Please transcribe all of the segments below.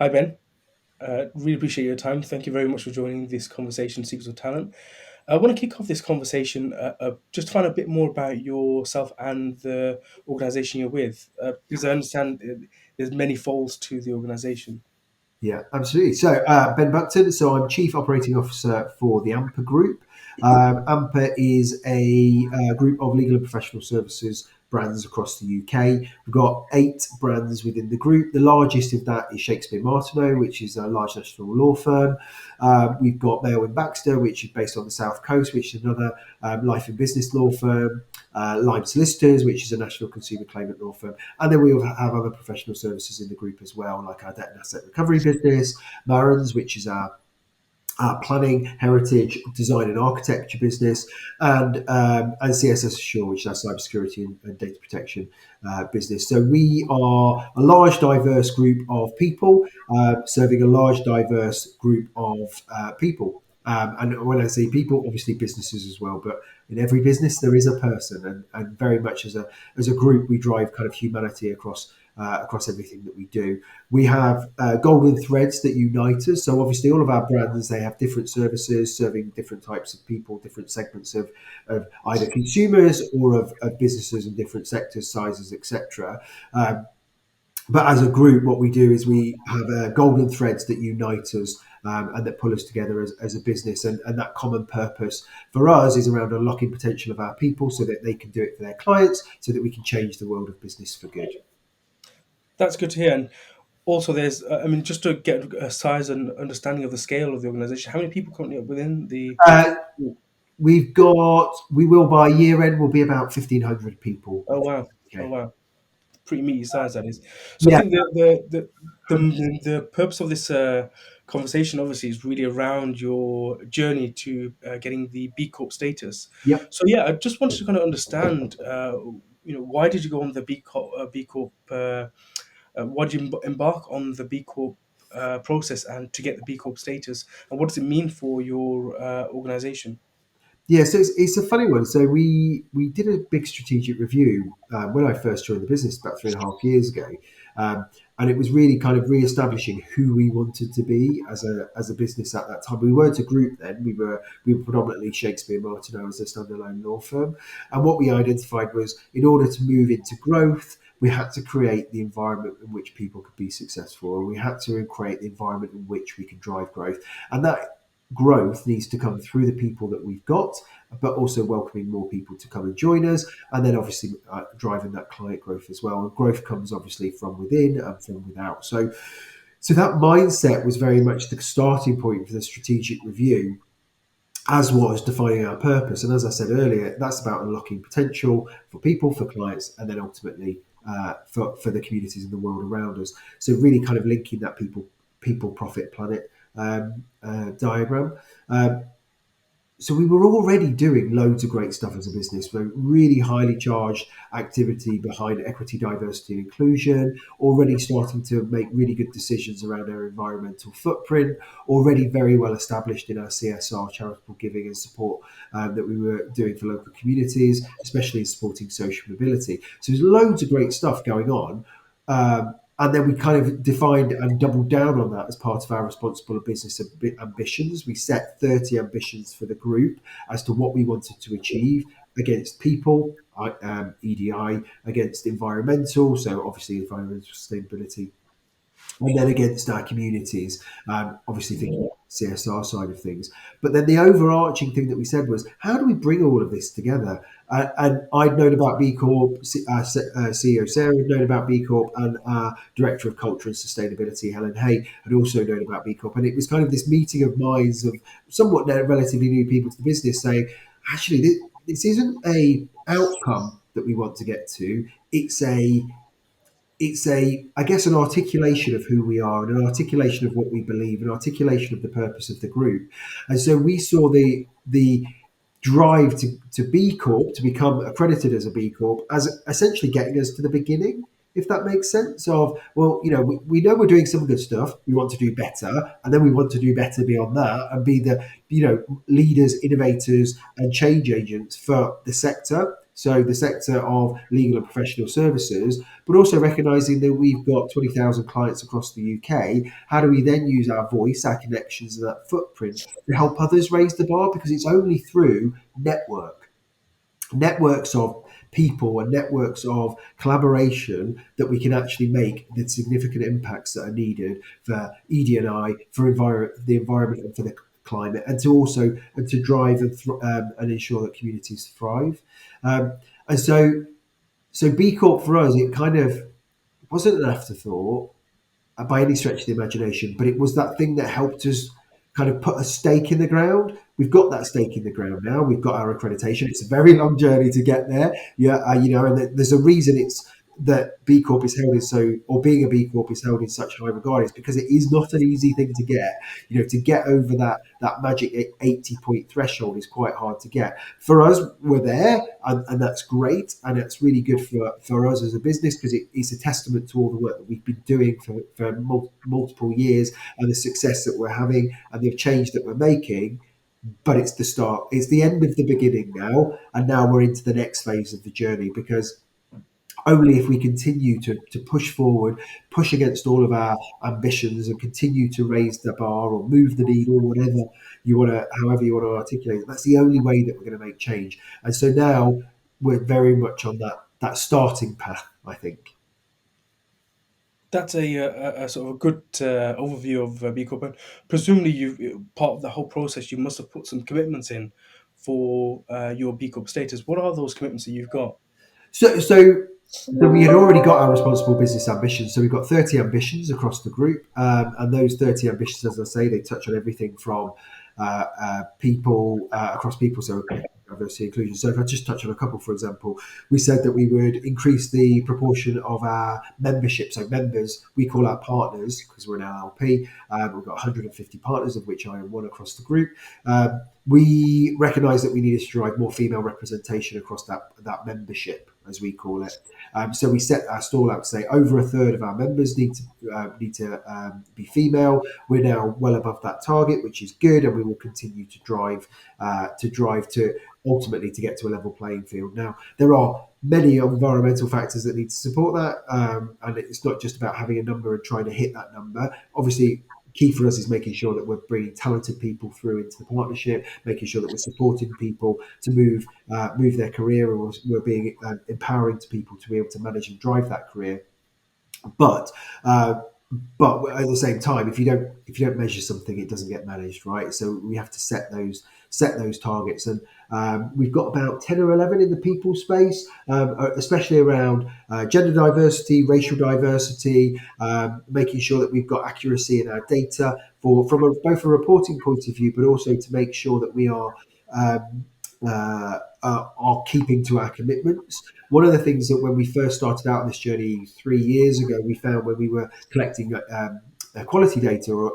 Hi, Ben. Really appreciate your time. Thank you very much for joining this conversation, Secrets of Talent. I want to kick off this conversation just to find a bit more about yourself and the organization you're with, because I understand there's many folds to the organization. Yeah, absolutely. So, Ben Buckton. So, I'm Chief Operating Officer for the Ampa Group. Ampa is a group of legal and professional services brands across the UK. We've got 8 brands within the group. The largest of that is Shakespeare Martineau, which is a large national law firm. We've got Mail and Baxter, which is based on the South Coast, which is another life and business law firm. Lime Solicitors, which is a national consumer claimant law firm. And then we also have other professional services in the group as well, like our debt and asset recovery business, Marans, which is our planning, heritage, design and architecture business, and CSS Assure, which is our cybersecurity and data protection business. So we are a large, diverse group of people serving a large, diverse group of people. And when I say people, obviously businesses as well, but in every business there is a person, and very much as a group we drive kind of humanity across everything that we do. We have golden threads that unite us. So obviously all of our brands, they have different services serving different types of people, different segments of either consumers or of businesses in different sectors, sizes, etc. But as a group, what we do is we have golden threads that unite us and that pull us together as a business. And that common purpose for us is around unlocking potential of our people so that they can do it for their clients, so that we can change the world of business for good. That's good to hear. And also, just to get a size and understanding of the scale of the organization, how many people currently are within the Uh, we will by year end, will be about 1,500 people. Oh, wow. Oh, Okay. wow. Pretty meaty size that is. So I Yeah, think the purpose of this conversation obviously is really around your journey to getting the B Corp status. yep. So yeah, I just wanted to kind of understand, why did you go on the B Corp? Why did you embark on the B Corp process and to get the B Corp status, and what does it mean for your organization? Yeah, so it's a funny one. So we did a big strategic review when I first joined the business about 3.5 years ago, um, and it was really kind of re-establishing who we wanted to be as a business at that time. We weren't a group then; we were predominantly Shakespeare Martineau as a standalone law firm, and what we identified was in order to move into growth, we had to create the environment in which people could be successful, and we had to create the environment in which we can drive growth, and that growth needs to come through the people that we've got, but also welcoming more people to come and join us, and then obviously driving that client growth as well. And growth comes obviously from within and from without. So that mindset was very much the starting point for the strategic review, as was defining our purpose. And as I said earlier, that's about unlocking potential for people, for clients, and then ultimately for the communities in the world around us. So really kind of linking that people, profit, planet diagram. So we were already doing loads of great stuff as a business. So really highly charged activity behind equity, diversity, and inclusion. Already starting to make really good decisions around our environmental footprint. Already very well established in our CSR, charitable giving and support that we were doing for local communities, especially in supporting social mobility. So there's loads of great stuff going on. And then we kind of defined and doubled down on that as part of our responsible business ambitions. We set 30 ambitions for the group as to what we wanted to achieve against people, EDI, against environmental, so obviously environmental sustainability, and then against our communities, obviously thinking about the CSR side of things. But then the overarching thing that we said was, how do we bring all of this together? And I'd known about B Corp, CEO Sarah had known about B Corp, and our Director of Culture and Sustainability, Helen Hay, had also known about B Corp. And it was kind of this meeting of minds of somewhat relatively new people to the business saying, actually, this isn't a outcome that we want to get to. It's I guess an articulation of who we are and an articulation of what we believe, an articulation of the purpose of the group. And so we saw the drive to B Corp, to become accredited as a B Corp, as essentially getting us to the beginning, if that makes sense. Of, well, we know we're doing some good stuff, we want to do better, and then we want to do better beyond that and be the leaders, innovators, and change agents for the sector. So the sector of legal and professional services, but also recognizing that we've got 20,000 clients across the UK. How do we then use our voice, our connections, and that footprint to help others raise the bar? Because it's only through networks of people and networks of collaboration that we can actually make the significant impacts that are needed for ED&I, for the environment and for the climate, and to also and to drive and ensure that communities thrive. Um, and so B Corp for us, it kind of wasn't an afterthought by any stretch of the imagination, but it was that thing that helped us kind of put a stake in the ground. We've got that stake in the ground now. We've got our accreditation. It's a very long journey to get there. Yeah, and there's a reason it's that B Corp is held in or being a B Corp is held in such high regard is because it is not an easy thing to get. To get over that magic 80-point threshold is quite hard to get. For us, we're there, and that's great, and it's really good for us as a business because it's a testament to all the work that we've been doing for multiple years and the success that we're having and the change that we're making. But it's the start. It's the end of the beginning now, and now we're into the next phase of the journey because only if we continue to push forward, push against all of our ambitions, and continue to raise the bar or move the needle, however you want to articulate it. That's the only way that we're going to make change. And so now we're very much on that starting path, I think. That's a sort of a good overview of B Corp. And presumably, you part of the whole process, you must have put some commitments in for your B Corp status. What are those commitments that you've got? So we had already got our responsible business ambitions. So we've got 30 ambitions across the group, and those 30 ambitions, as I say, they touch on everything from people across people, so diversity inclusion. So if I just touch on a couple, for example, we said that we would increase the proportion of our membership. So members, we call our partners because we're an LLP. We've got 150 partners, of which I am one across the group. We recognised that we needed to drive more female representation across that membership, as we call it. So we set our stall out to say over a third of our members need to be female. We're now well above that target, which is good, and we will continue to drive to ultimately to get to a level playing field. Now there are many environmental factors that need to support that, and it's not just about having a number and trying to hit that number. Obviously, key for us is making sure that we're bringing talented people through into the partnership, making sure that we're supporting people to move their career, or we're being empowering to people to be able to manage and drive that career. But uh, but at the same time, if you don't measure something, it doesn't get managed, right? So we have to set those targets, and we've got about 10 or 11 in the people space, especially around gender diversity, racial diversity, making sure that we've got accuracy in our data both a reporting point of view, but also to make sure that we um, are keeping to our commitments. One of the things that when we first started out on this journey 3 years ago, we found when we were collecting quality data,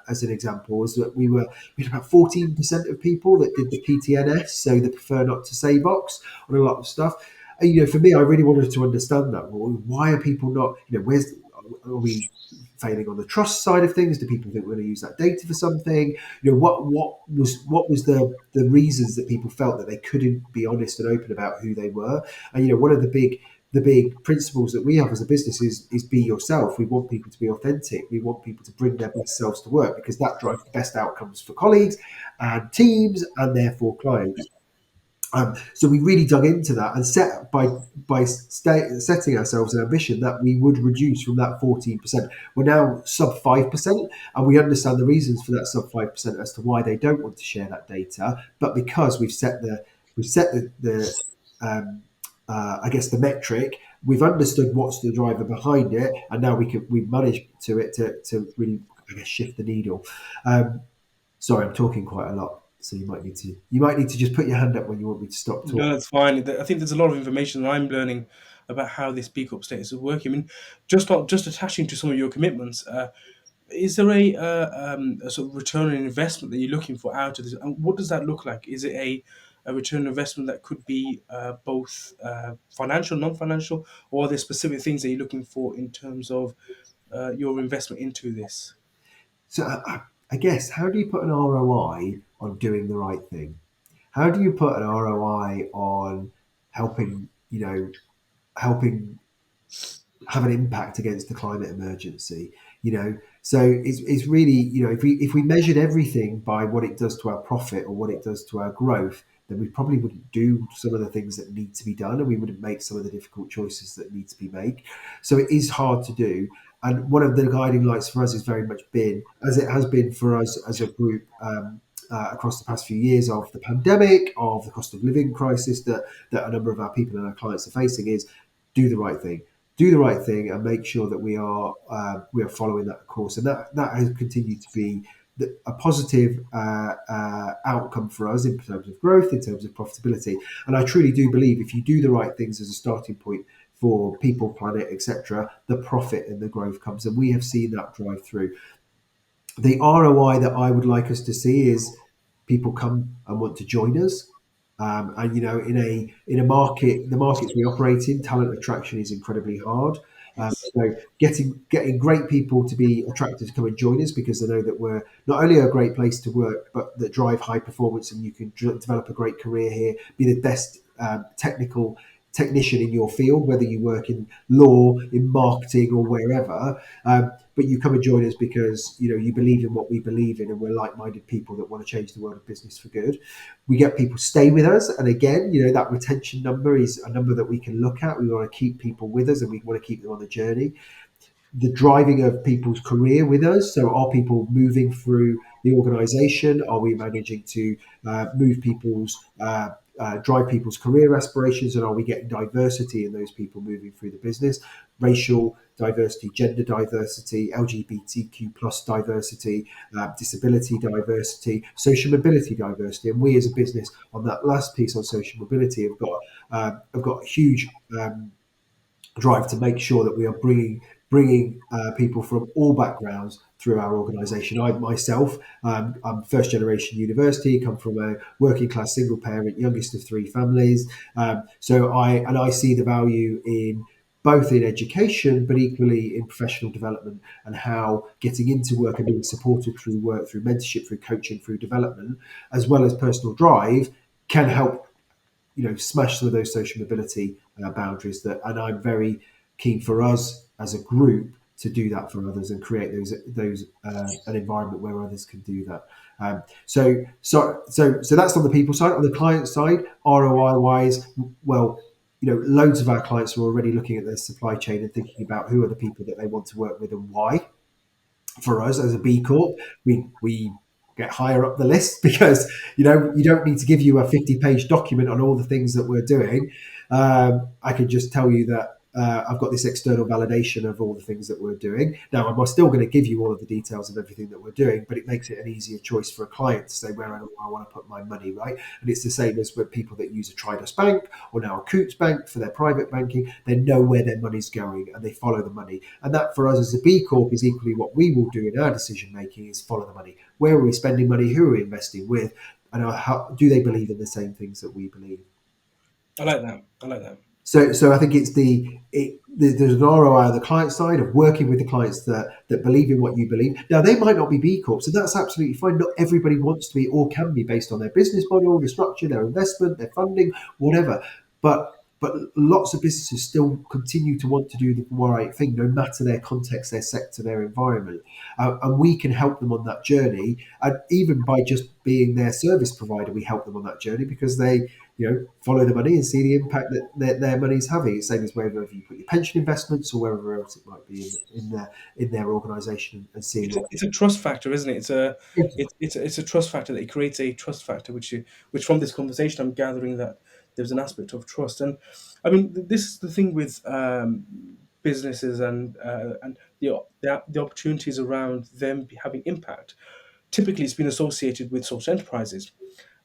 as an example, was that we had about 14% of people that did the PTNS, so the prefer not to say box on a lot of stuff. And, for me, I really wanted to understand that. Well, why are people not? Are we failing on the trust side of things? Do people think we're going to use that data for something? What was the reasons that people felt that they couldn't be honest and open about who they were? And one of the big principles that we have as a business is be yourself. We want people to be authentic. We want people to bring their best selves to work because that drives the best outcomes for colleagues and teams and therefore clients. So we really dug into that and setting ourselves an ambition that we would reduce from that 14%. We're now sub 5%, and we understand the reasons for that sub 5% as to why they don't want to share that data. But because we've set the I guess the metric, we've understood what's the driver behind it, and now we've managed to really, I guess, shift the needle. Um, Sorry, I'm talking quite a lot, so you might need to just put your hand up when you want me to stop No, talking. that's fine. I think there's a lot of information that I'm learning about how this B Corp status is working. I mean, just attaching to some of your commitments. Is there a sort of return on investment that you're looking for out of this? And what does that look like? Is it a return on investment that could be both financial, non-financial, or are there specific things that you're looking for in terms of your investment into this? So I guess, how do you put an ROI on doing the right thing? How do you put an ROI on helping, helping have an impact against the climate emergency. So it's really, if we measured everything by what it does to our profit or what it does to our growth, then we probably wouldn't do some of the things that need to be done, and we wouldn't make some of the difficult choices that need to be made. So it is hard to do. And one of the guiding lights for us has very much been, as it has been for us as a group, across the past few years, of the pandemic, of the cost of living crisis that a number of our people and our clients are facing, is do the right thing. Do the right thing and make sure that we are following that course, and that has continued to be a positive outcome for us in terms of growth, in terms of profitability. And I truly do believe if you do the right things as a starting point for people, planet, etc., the profit and the growth comes, and we have seen that drive through. The ROI that I would like us to see is people come and want to join us. And in a market, the markets we operate in, talent attraction is incredibly hard. Yes. So getting great people to be attracted to come and join us, because they know that we're not only a great place to work, but that drive high performance, and you can develop a great career here, be the best technical technician in your field, whether you work in law, in marketing, or wherever. But you come and join us because you believe in what we believe in, and we're like-minded people that want to change the world of business for good. We get people stay with us, and again, that retention number is a number that we can look at. We want to keep people with us, and we want to keep them on the journey. The driving of people's career with us. So, are people moving through the organisation? Are we managing to move people's drive people's career aspirations, and are we getting diversity in those people moving through the business? Racial diversity, gender diversity, LGBTQ plus diversity, disability diversity, social mobility diversity, and we as a business on that last piece on social mobility have got a huge drive to make sure that we are bringing people from all backgrounds through our organisation. I myself, I'm first generation university, come from a working class single parent, youngest of three families. So I see the value in both in education, but equally in professional development, and how getting into work and being supported through work, through mentorship, through coaching, through development, as well as personal drive, can help smash some of those social mobility boundaries. And I'm very keen for us as a group to do that for others and create those an environment where others can do that. So that's on the people side. On the client side, ROI wise, well, loads of our clients are already looking at their supply chain and thinking about who are the people that they want to work with and why. For us as a B Corp, we get higher up the list because you don't need to give you a 50-page document on all the things that we're doing. I can just tell you that I've got this external validation of all the things that we're doing. Now, I'm still going to give you all of the details of everything that we're doing, but it makes it an easier choice for a client to say where I want to put my money, right? And it's the same as with people that use a Tridus Bank or now a Coots Bank for their private banking. They know where their money's going and they follow the money. And that for us as a B Corp is equally what we will do in our decision making, is follow the money. Where are we spending money? Who are we investing with? And how do they believe in the same things that we believe? I like that. I like that. So I think there's an ROI on the client side of working with the clients that believe in what you believe. Now, they might not be B Corps, so that's absolutely fine. Not everybody wants to be or can be based on their business model, the structure, their investment, their funding, whatever. But lots of businesses still continue to want to do the right thing, no matter their context, their sector, their environment, and we can help them on that journey. And even by just being their service provider, we help them on that journey because they follow the money and see the impact that their money's having. It's the same as wherever you put your pension investments or wherever else it might be in their organisation, and seeing what. It's a trust factor, isn't it? It's a trust factor that it creates a trust factor, which from this conversation I'm gathering that there's an aspect of trust. And I mean, this is the thing with businesses and the opportunities around them having impact. Typically, it's been associated with social enterprises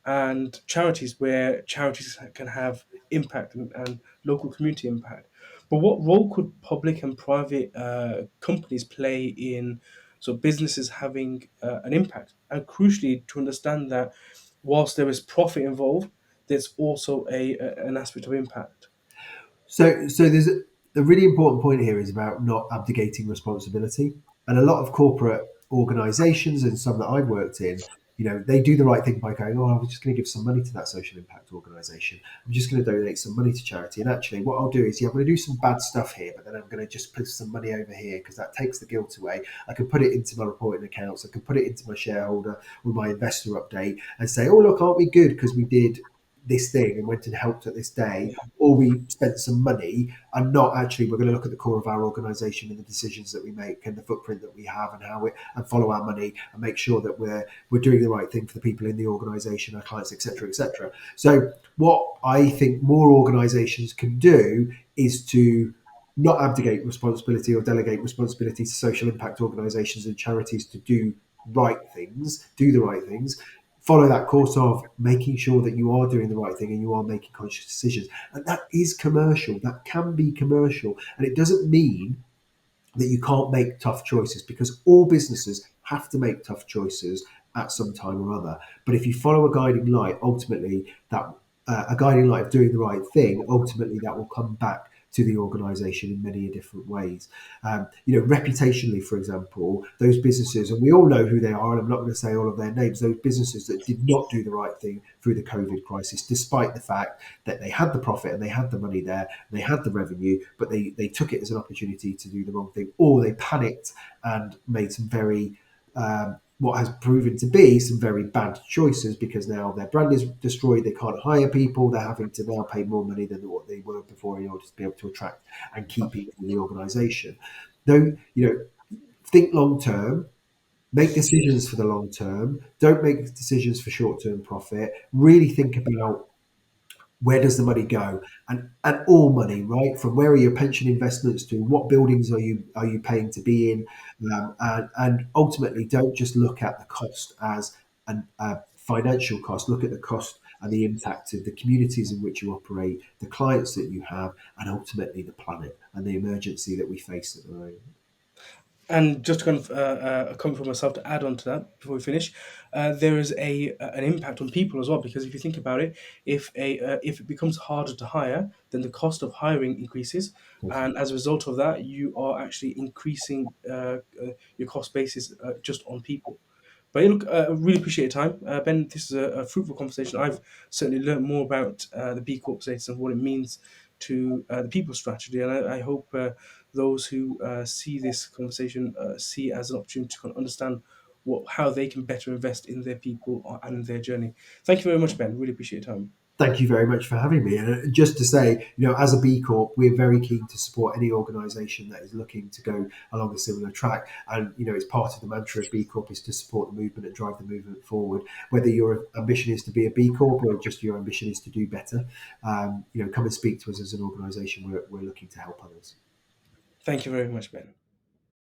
and charities, where charities can have impact and local community impact. But what role could public and private companies play in businesses having an impact? And crucially, to understand that whilst there is profit involved, there's also an aspect of impact. So there's a really important point here is about not abdicating responsibility, and a lot of corporate organisations and some that I've worked in. they do the right thing by going, oh, I'm just going to give some money to that social impact organisation. I'm just going to donate some money to charity. And actually, what I'll do is, yeah, I'm going to do some bad stuff here, but then I'm going to just put some money over here because that takes the guilt away. I can put it into my reporting accounts. I can put it into my shareholder with my investor update and say, oh, look, aren't we good because we did this thing and went and helped at this day, Yeah. or we spent some money and not actually, we're going to look at the core of our organisation and the decisions that we make and the footprint that we have and how we and follow our money and make sure that we're doing the right thing for the people in the organisation, our clients, etc., etc. So what I think more organisations can do is to not abdicate responsibility or delegate responsibility to social impact organisations and charities to do the right things, follow that course of making sure that you are doing the right thing and you are making conscious decisions. And that is commercial, that can be commercial. And it doesn't mean that you can't make tough choices because all businesses have to make tough choices at some time or other. But if you follow a guiding light, ultimately that a guiding light of doing the right thing, ultimately that will come back to the organisation in many different ways. Reputationally, for example, those businesses, and we all know who they are, and I'm not going to say all of their names, those businesses that did not do the right thing through the COVID crisis, despite the fact that they had the profit and they had the money there, and they had the revenue, but they took it as an opportunity to do the wrong thing, or they panicked and made some very what has proven to be some very bad choices because now their brand is destroyed. They can't hire people. They're having to now pay more money than what they were before in order to be able to attract and keep people in the organisation. Though, think long term, make decisions for the long term. Don't make decisions for short term profit. Really think about where does the money go, and all money, right, from where are your pension investments to what buildings are you paying to be in, and ultimately don't just look at the cost as a financial cost. Look at the cost and the impact of the communities in which you operate, the clients that you have, and ultimately the planet and the emergency that we face at the moment. And just to kind of comment for myself to add on to that before we finish, there is an impact on people as well because if you think about it, if it becomes harder to hire, then the cost of hiring increases, Totally. and as a result of that, you are actually increasing your cost basis just on people. But yeah, look, really appreciate your time, Ben. This is a fruitful conversation. I've certainly learned more about the B Corp status and what it means to the people strategy, and I hope those who see this conversation see it as an opportunity to kind of understand how they can better invest in their people and their journey. Thank you very much, Ben. Really appreciate your time. Thank you very much for having me. And just to say, as a B Corp, we're very keen to support any organisation that is looking to go along a similar track. And, it's part of the mantra of B Corp is to support the movement and drive the movement forward. Whether your ambition is to be a B Corp or just your ambition is to do better, come and speak to us as an organisation. We're looking to help others. Thank you very much, Ben.